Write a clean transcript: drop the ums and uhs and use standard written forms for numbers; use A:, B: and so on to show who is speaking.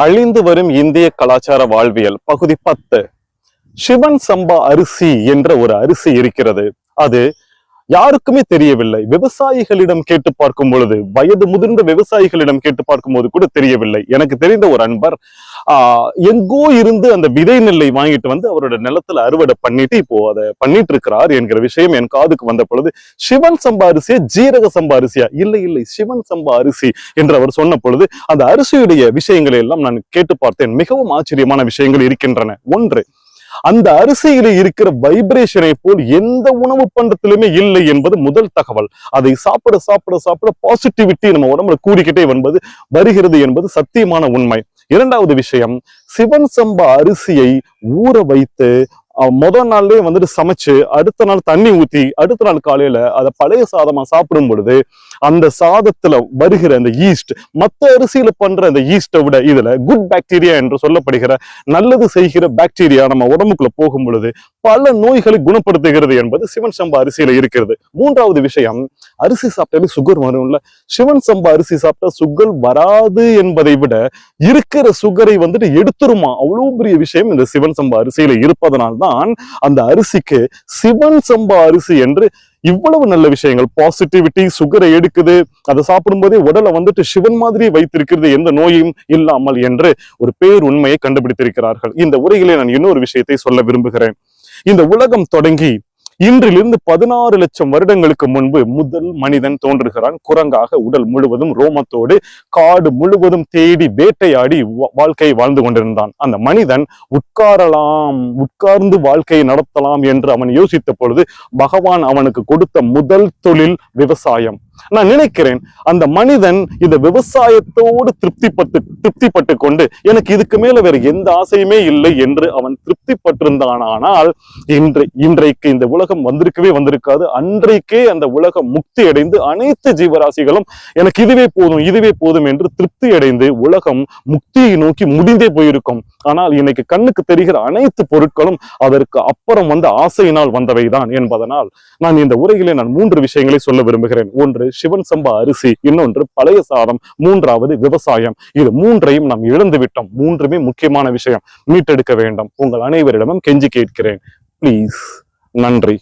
A: அழிந்து வரும் இந்திய கலாச்சார வாழ்வியல் பகுதி 10. சிவன் சம்பா அரிசி என்ற ஒரு அரிசி இருக்கிறது. அது யாருக்குமே தெரியவில்லை. விவசாயிகளிடம் கேட்டு பார்க்கும் பொழுது, வயது முதிர்ந்த விவசாயிகளிடம் கேட்டு பார்க்கும் போது கூட தெரியவில்லை. எனக்கு தெரிந்த ஒரு அன்பர் எங்கோ இருந்து அந்த விதை நெல்லை வாங்கிட்டு வந்து அவரோட நிலத்துல அறுவடை பண்ணிட்டு இப்போ அதை பண்ணிட்டு இருக்கிறார் என்கிற விஷயம் என் காதுக்கு வந்த பொழுது, சிவன் சம்பா அரிசியா ஜீரக சம்பா அரிசியா? இல்லை இல்லை, சிவன் சம்பா அரிசி என்று அவர் சொன்ன பொழுது அந்த அரிசியுடைய விஷயங்களை எல்லாம் நான் கேட்டு பார்த்தேன். மிகவும் ஆச்சரியமான விஷயங்கள் இருக்கின்றன. ஒன்று, அந்த அரிசியில இருக்கிற வைப்ரேஷனை போல் எந்த உணவு பண்டத்திலுமே இல்லை என்பது முதல் தகவல். அதை சாப்பிட சாப்பிட சாப்பிட பாசிட்டிவிட்டி நம்ம உடம்புல கூடிக்கிட்டே வருகிறது என்பது சத்தியமான உண்மை. இரண்டாவது விஷயம், சிவன் சம்பா அரிசியை ஊற வைத்து முதல் நாள்லயே வந்துட்டு சமைச்சு அடுத்த நாள் தண்ணி ஊத்தி அடுத்த நாள் காலையில அதை பழைய சாதமா சாப்பிடும் பொழுது அந்த சாதத்துல வருகிற அந்த ஈஸ்ட் மத்த அரிசியில பண்ற அந்த ஈஸ்டை விட இதுல குட் பாக்டீரியா என்று சொல்லப்படுகிற நல்லது செய்கிற பாக்டீரியா நம்ம உடம்புக்குள்ள போகும் பொழுது பல நோய்களை குணப்படுத்துகிறது என்பது சிவன் சம்பா அரிசியில இருக்கிறது. மூன்றாவது விஷயம், அரிசி சாப்பிட்டாலே சுகர் வரும்ல. சிவன் சம்பா அரிசி சாப்பிட்டா சுகர் வராது என்பதை விட இருக்கிற சுகரை வந்துட்டு எடுத்துருமா. அவ்வளவு பெரிய விஷயம் இந்த சிவன் சம்பா அரிசியில இருப்பதனால்தான் அந்த அரிசிக்கு சிவன் சம்பா அரிசி என்று இவ்வளவு நல்ல விஷயங்கள். பாசிட்டிவிட்டி, சுகரை எடுக்குது, அதை சாப்பிடும் போதே உடலை வந்துட்டு சிவன் மாதிரி வைத்திருக்கிறது, எந்த நோயும் இல்லாமல் என்று ஒரு பேர் உண்மையை கண்டுபிடித்திருக்கிறார்கள். இந்த உரையிலே நான் இன்னொரு விஷயத்தை சொல்ல விரும்புகிறேன். இந்த உலகம் தொடங்கி இன்றிலிருந்து 16 லட்சம் வருடங்களுக்கு முன்பு முதல் மனிதன் தோன்றுகிறான். குரங்காக உடல் முழுவதும் ரோமத்தோடு காடு முழுவதும் தேடி வேட்டையாடி வாழ்க்கையை வாழ்ந்து கொண்டிருந்தான். அந்த மனிதன் உட்கார்ந்து வாழ்க்கையை நடத்தலாம் என்று அவன் யோசித்த பொழுது பகவான் அவனுக்கு கொடுத்த முதல் தொழில் விவசாயம். நான் நினைக்கிறேன் அந்த மனிதன் இந்த விவசாயத்தோடு திருப்திப்பட்டு கொண்டு எனக்கு இதுக்கு மேல வேற எந்த ஆசையுமே இல்லை என்று அவன் திருப்திப்பட்டிருந்தானால் இன்றைக்கு இந்த உலகம் வந்திருக்காது. அன்றைக்கே அந்த உலகம் முக்தி அடைந்து அனைத்து ஜீவராசிகளும் எனக்கு இதுவே போதும் என்று திருப்தி அடைந்து உலகம் முக்தியை நோக்கி முடிந்தே போயிருக்கும். ஆனால் இன்னைக்கு கண்ணுக்கு தெரிகிற அனைத்து பொருட்களும் அதற்கு அப்புறம் வந்த ஆசையினால் வந்தவைதான் என்பதனால் நான் இந்த உரையிலே 3 விஷயங்களை சொல்ல விரும்புகிறேன். ஒன்று, சிவன் சம்பா அரிசி. இன்னொன்று, பழைய சாதம். மூன்றாவது, விவசாயம். இது மூன்றையும் நாம் இழந்து விட்டோம். மூன்றுமே முக்கியமான விஷயம். மீட்டெடுக்க வேண்டும். உங்கள் அனைவரிடமும் கெஞ்சி கேட்கிறேன், பிளீஸ். நன்றி.